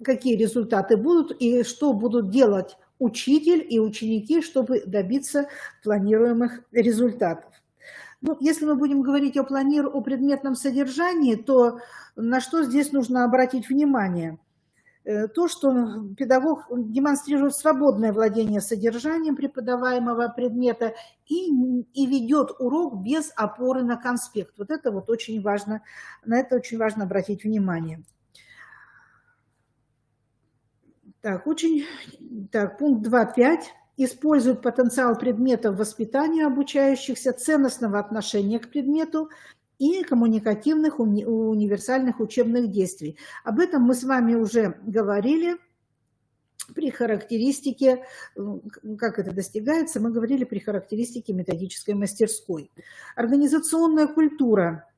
Speaker 1: какие результаты будут и что будут делать учитель и ученики, чтобы добиться планируемых результатов. Ну, если мы будем говорить о предметном содержании, то на что здесь нужно обратить внимание? То, что педагог демонстрирует свободное владение содержанием преподаваемого предмета и ведет урок без опоры на конспект. Вот это вот очень важно, на это очень важно обратить внимание. Так, пункт 2.5. Использует потенциал предметов воспитания обучающихся, ценностного отношения к предмету и коммуникативных универсальных учебных действий. Об этом мы с вами уже говорили при характеристике, как это достигается, мы говорили при характеристике методической мастерской. Организационная культура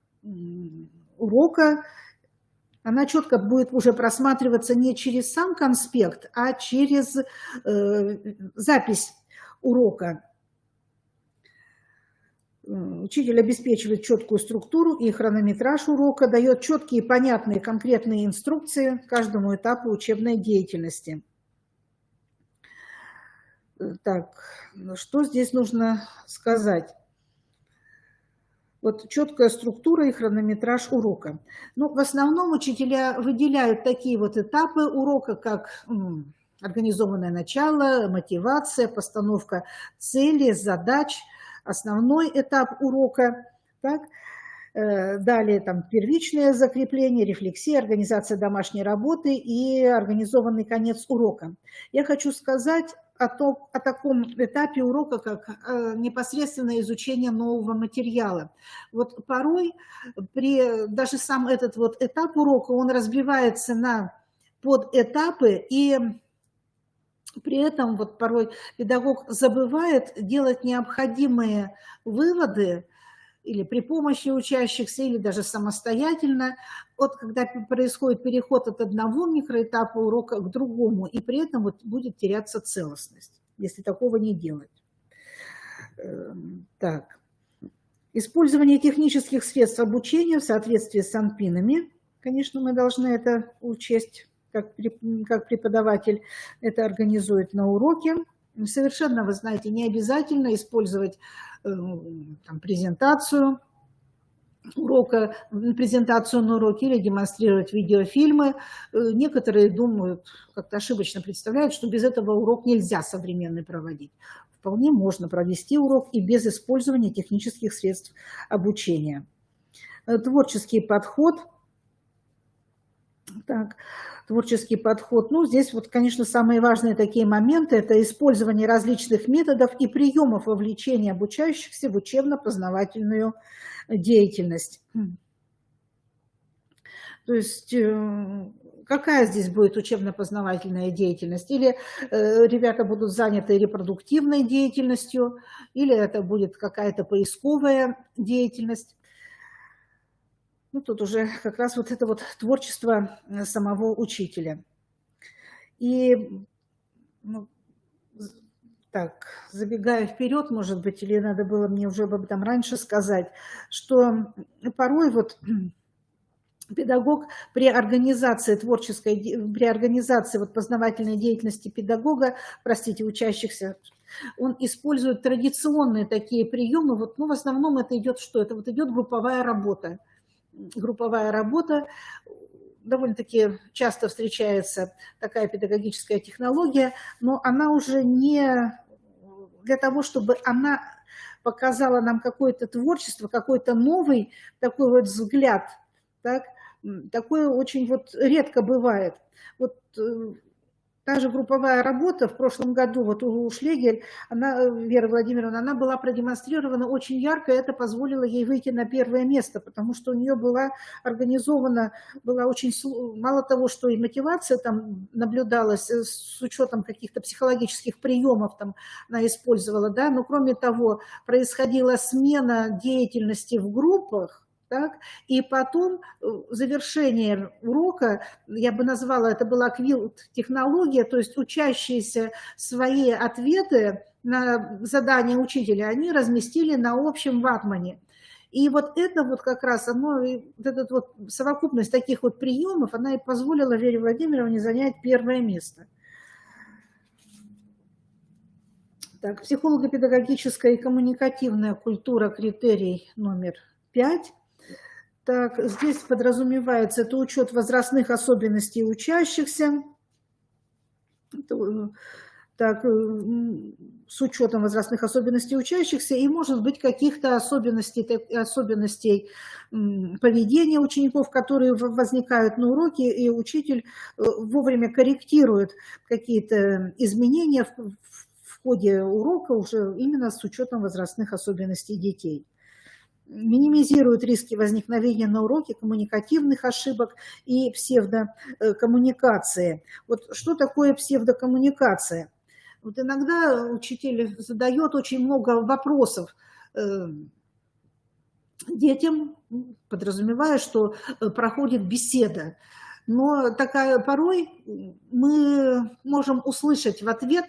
Speaker 1: урока, она четко будет уже просматриваться не через сам конспект, а через запись урока. Учитель обеспечивает четкую структуру и хронометраж урока, дает четкие, понятные, конкретные инструкции каждому этапу учебной деятельности. Так, что здесь нужно сказать? Вот четкая структура и хронометраж урока. Ну, в основном учителя выделяют такие вот этапы урока, как организованное начало, мотивация, постановка целей, задач, основной этап урока. Так? Далее там первичное закрепление, рефлексия, организация домашней работы и организованный конец урока. Я хочу сказать о таком этапе урока, как непосредственно изучение нового материала. Вот порой даже сам этот вот этап урока, он разбивается на подэтапы, и при этом вот порой педагог забывает делать необходимые выводы или при помощи учащихся, или даже самостоятельно, вот когда происходит переход от одного микроэтапа урока к другому, и при этом вот будет теряться целостность, если такого не делать. Так. Использование технических средств обучения в соответствии с СанПинами. Конечно, мы должны это учесть, как преподаватель это организует на уроке. Совершенно, вы знаете, не обязательно использовать там, презентацию на уроке или демонстрировать видеофильмы. Некоторые думают, как-то ошибочно представляют, что без этого урок нельзя современный проводить. Вполне можно провести урок и без использования технических средств обучения. Творческий подход. Так, творческий подход. Ну, здесь вот, конечно, самые важные такие моменты – это использование различных методов и приемов вовлечения обучающихся в учебно-познавательную деятельность. То есть какая здесь будет учебно-познавательная деятельность? Или ребята будут заняты репродуктивной деятельностью, или это будет какая-то поисковая деятельность. Ну, тут уже как раз вот это вот творчество самого учителя. И, ну, так, забегая вперед, может быть, или надо было мне уже об этом раньше сказать, что порой вот педагог при организации вот познавательной деятельности педагога, учащихся, Он использует традиционные такие приемы. Вот, ну, в основном это идет что? Это вот идет групповая работа. Групповая работа. Довольно-таки часто встречается такая педагогическая технология, но она уже не для того, чтобы она показала нам какое-то творчество, какой-то новый такой вот взгляд, так, такое очень вот редко бывает. Вот та же групповая работа в прошлом году, вот у Шлегель, она, Вера Владимировна, она была продемонстрирована очень ярко, и это позволило ей выйти на первое место, потому что у нее была организована, была очень, мало того, что и мотивация там наблюдалась с учетом каких-то психологических приемов там она использовала, да, но кроме того, происходила смена деятельности в группах. Так? И потом завершение урока, я бы назвала, это была квилт-технология, то есть учащиеся свои ответы на задания учителя, они разместили на общем ватмане. И вот это вот как раз, оно, вот эта вот совокупность таких вот приемов, она и позволила Вере Владимировне занять первое место. Так, психолого-педагогическая и коммуникативная культура, критерий номер 5. Так, здесь подразумевается это учет возрастных особенностей учащихся. Так, с учетом возрастных особенностей учащихся и, может быть, каких-то особенностей поведения учеников, которые возникают на уроке, и учитель вовремя корректирует какие-то изменения в ходе урока уже именно с учетом возрастных особенностей детей. Минимизирует риски возникновения на уроке коммуникативных ошибок и псевдокоммуникации. Вот что такое псевдокоммуникация? Вот иногда учитель задает очень много вопросов детям, подразумевая, что проходит беседа. Но порой мы можем услышать в ответ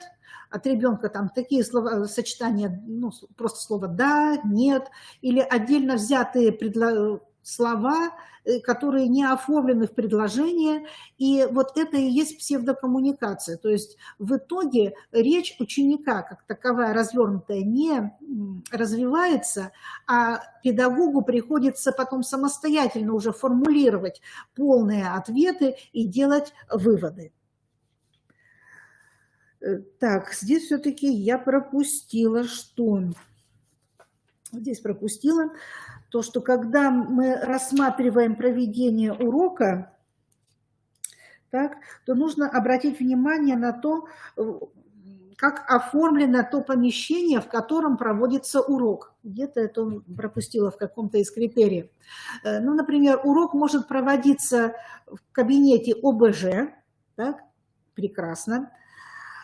Speaker 1: от ребенка там такие слова, сочетания, ну, просто слово «да», «нет», или отдельно взятые слова, которые не оформлены в предложение, и вот это и есть псевдокоммуникация. То есть в итоге речь ученика как таковая развернутая не развивается, а педагогу приходится потом самостоятельно уже формулировать полные ответы и делать выводы. Так, здесь все-таки я пропустила, что... Здесь пропустила то, что когда мы рассматриваем проведение урока, так, то нужно обратить внимание на то, как оформлено то помещение, в котором проводится урок. Где-то это пропустила в каком-то из критериев. Ну, например, урок может проводиться в кабинете ОБЖ, так, прекрасно.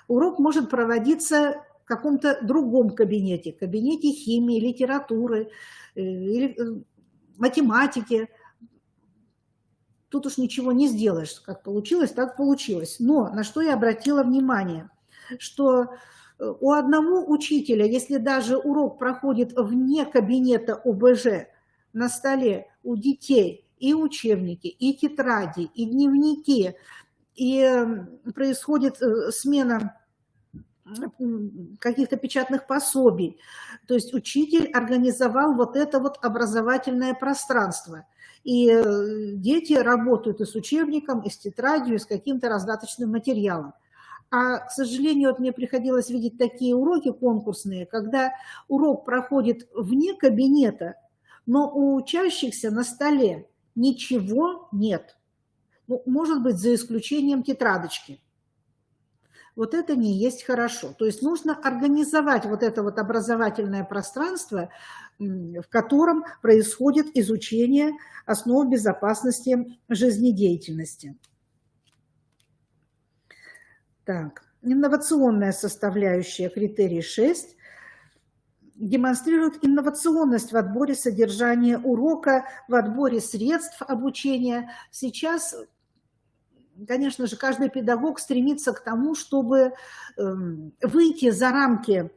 Speaker 1: Урок может проводиться в каком-то другом кабинете химии, литературы или математики. Тут уж ничего не сделаешь, как получилось, так получилось. Но на что я обратила внимание, что у одного учителя, если даже урок проходит вне кабинета ОБЖ, на столе у детей и учебники, и тетради, и дневники, и происходит смена каких-то печатных пособий. То есть учитель организовал вот это вот образовательное пространство. И дети работают и с учебником, и с тетрадью, и с каким-то раздаточным материалом. А, к сожалению, вот мне приходилось видеть такие уроки конкурсные, когда урок проходит вне кабинета, но у учащихся на столе ничего нет. Ну, может быть, за исключением тетрадочки. Вот это не есть хорошо. То есть нужно организовать вот это вот образовательное пространство, в котором происходит изучение основ безопасности жизнедеятельности. Так, инновационная составляющая, критерий 6, демонстрирует инновационность в отборе содержания урока, в отборе средств обучения. Сейчас, конечно же, каждый педагог стремится к тому, чтобы выйти за рамки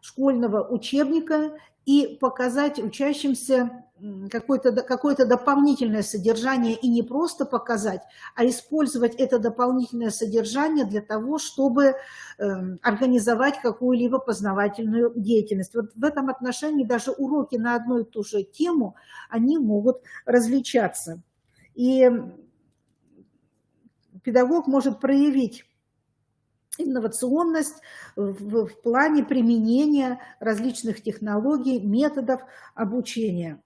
Speaker 1: школьного учебника и показать учащимся какое-то дополнительное содержание и не просто показать, а использовать это дополнительное содержание для того, чтобы организовать какую-либо познавательную деятельность. Вот в этом отношении даже уроки на одну и ту же тему, они могут различаться. И педагог может проявить инновационность в плане применения различных технологий, методов обучения.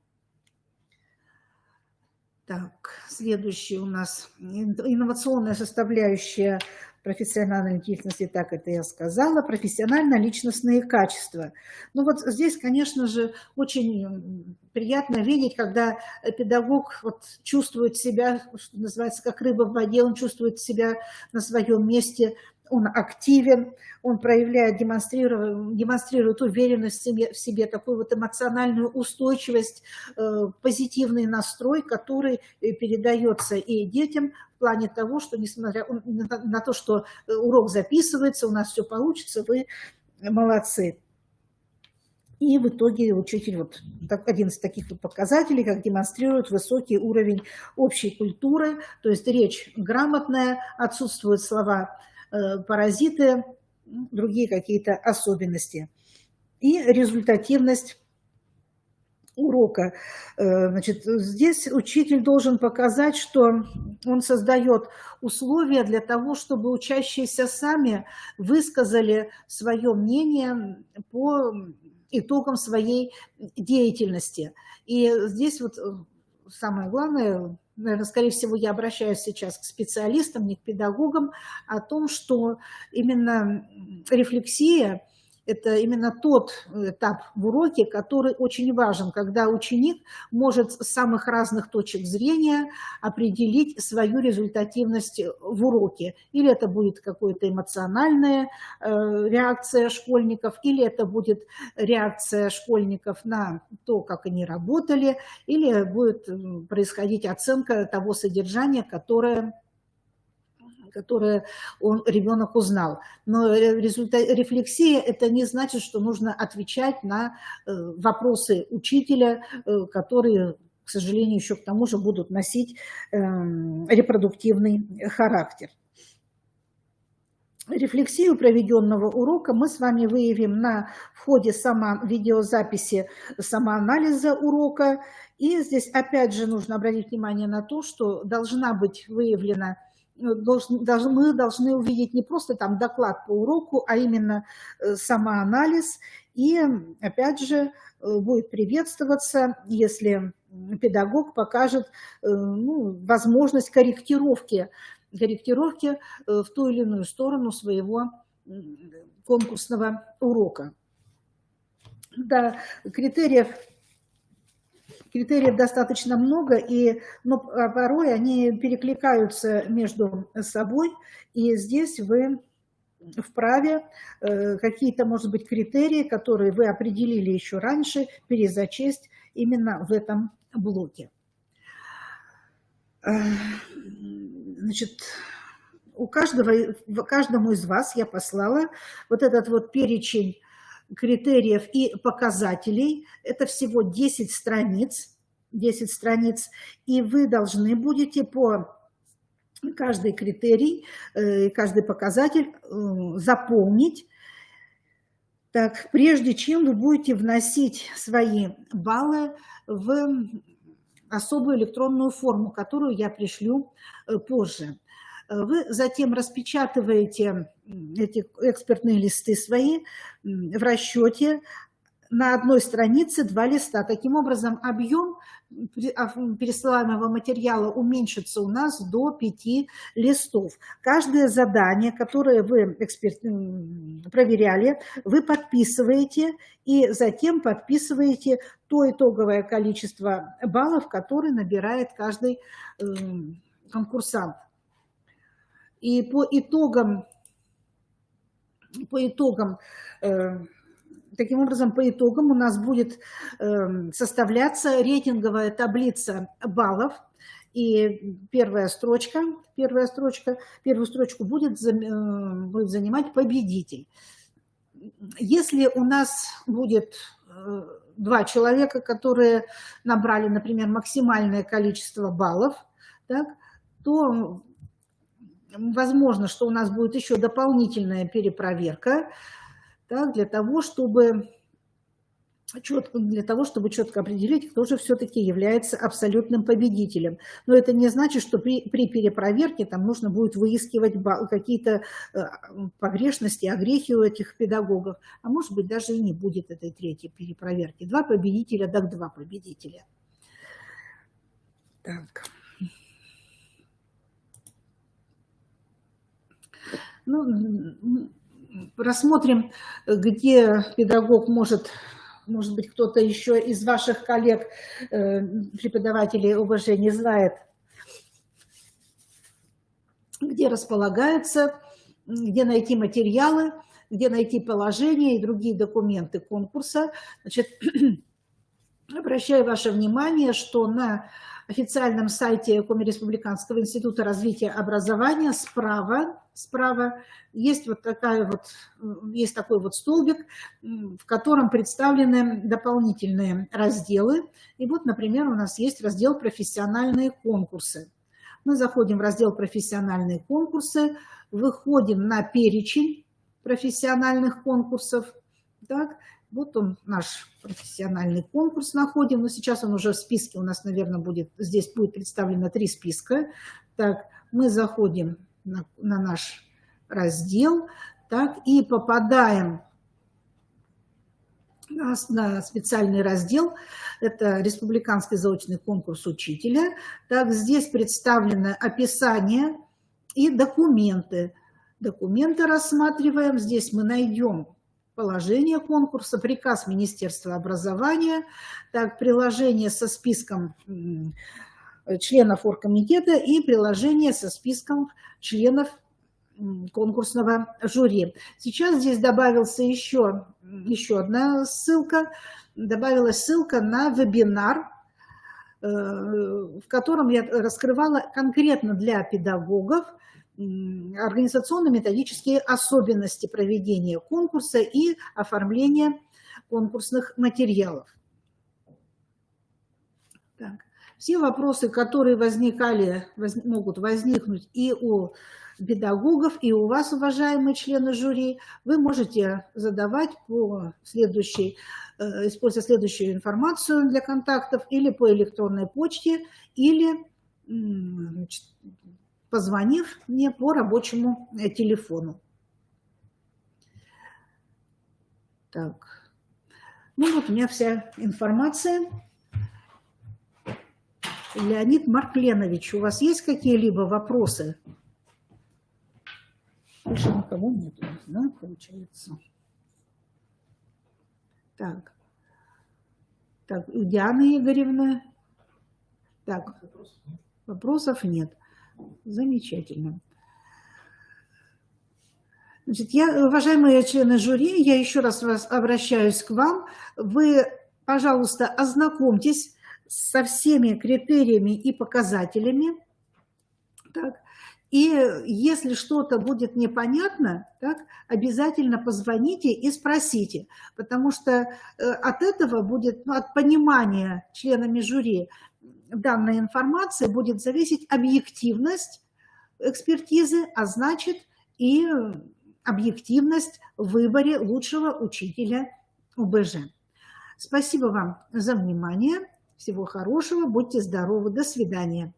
Speaker 1: Так, следующий у нас инновационная составляющая профессиональной деятельности, так это я сказала, профессионально-личностные качества. Ну вот здесь, конечно же, очень приятно видеть, когда педагог вот чувствует себя, что называется, как рыба в воде, он чувствует себя на своем месте, он активен, он проявляет, демонстрирует уверенность в себе, такую вот эмоциональную устойчивость, позитивный настрой, который передается и детям в плане того, что несмотря на то, что урок записывается, у нас все получится, вы молодцы. И в итоге учитель, вот один из таких вот показателей, как демонстрирует высокий уровень общей культуры, то есть речь грамотная, отсутствуют слова паразиты, другие какие-то особенности. И результативность урока. Значит, здесь учитель должен показать, что он создает условия для того, чтобы учащиеся сами высказали свое мнение по итогам своей деятельности. И здесь вот самое главное, наверное, скорее всего, я обращаюсь сейчас к специалистам, не к педагогам, о том, что именно рефлексия – это именно тот этап в уроке, который очень важен, когда ученик может с самых разных точек зрения определить свою результативность в уроке. Или это будет какая-то эмоциональная реакция школьников, или это будет реакция школьников на то, как они работали, или будет происходить оценка того содержания, которое ребенок узнал. Но рефлексия – это не значит, что нужно отвечать на вопросы учителя, которые, к сожалению, еще к тому же будут носить репродуктивный характер. Рефлексию проведенного урока мы с вами выявим на входе видеозаписи самоанализа урока. И здесь опять же нужно обратить внимание на то, что должна быть выявлена, мы должны увидеть не просто там доклад по уроку, а именно самоанализ. И опять же будет приветствоваться, если педагог покажет возможность корректировки в ту или иную сторону своего конкурсного урока. Да, критериев достаточно много, но порой они перекликаются между собой, и здесь вы вправе какие-то, может быть, критерии, которые вы определили еще раньше, перезачесть именно в этом блоке. Значит, каждому из вас я послала вот этот вот перечень критериев и показателей. Это всего 10 страниц, и вы должны будете по каждый критерий, каждый показатель заполнить. Так, прежде чем вы будете вносить свои баллы в особую электронную форму, которую я пришлю позже. Вы затем распечатываете эти экспертные листы свои в расчете. На одной странице 2 листа. Таким образом, объем пересылаемого материала уменьшится у нас до 5 листов. Каждое задание, которое вы проверяли, вы подписываете и затем подписываете то итоговое количество баллов, которое набирает каждый конкурсант. И по итогам таким образом, по итогам у нас будет составляться рейтинговая таблица баллов. И первую строчку будет занимать победитель. Если у нас будет два человека, которые набрали, например, максимальное количество баллов, так, то возможно, что у нас будет еще дополнительная перепроверка, так, для того, чтобы четко определить, кто же все-таки является абсолютным победителем. Но это не значит, что при перепроверке там нужно будет выискивать какие-то погрешности, огрехи у этих педагогов. А может быть, даже и не будет этой третьей перепроверки. Два победителя, так два победителя. Так. Ну, рассмотрим, где педагог может быть, кто-то еще из ваших коллег, преподавателей ОБЖ, не знает, где располагается, где найти материалы, где найти положения и другие документы конкурса. Значит, обращаю ваше внимание, что на официальном сайте Коми-Республиканского института развития образования справа есть есть такой вот столбик, в котором представлены дополнительные разделы. И вот, например, у нас есть раздел «Профессиональные конкурсы». Мы заходим в раздел «Профессиональные конкурсы», выходим на перечень профессиональных конкурсов. Так, вот он, наш профессиональный конкурс находим, но сейчас он уже в списке, у нас, наверное, здесь будет представлено 3 списка. Так, мы заходим на наш раздел, так, и попадаем на специальный раздел, это республиканский заочный конкурс учителя. Так, здесь представлено описание и документы. Документы рассматриваем, здесь мы найдем положение конкурса, приказ Министерства образования, так, приложение со списком членов оргкомитета и приложение со списком членов конкурсного жюри. Сейчас здесь добавилась еще одна ссылка, добавилась ссылка на вебинар, в котором я раскрывала конкретно для педагогов организационно-методические особенности проведения конкурса и оформления конкурсных материалов. Так. Все вопросы, которые могут возникнуть и у педагогов, и у вас, уважаемые члены жюри, вы можете задавать используя следующую информацию для контактов, или по электронной почте, или позвонив мне по рабочему телефону. Так. Ну вот у меня вся информация. Леонид Маркленович, у вас есть какие-либо вопросы? Больше никого нет, да, получается. Так. Так, Диана Игоревна. Так, вопросов нет. Замечательно. Значит, уважаемые члены жюри, я еще раз обращаюсь к вам. Вы, пожалуйста, ознакомьтесь со всеми критериями и показателями. Так. И если что-то будет непонятно, так, обязательно позвоните и спросите, потому что от этого будет, от понимания членами жюри данной информации будет зависеть объективность экспертизы, а значит и объективность в выборе лучшего учителя ОБЖ. Спасибо вам за внимание. Всего хорошего. Будьте здоровы. До свидания.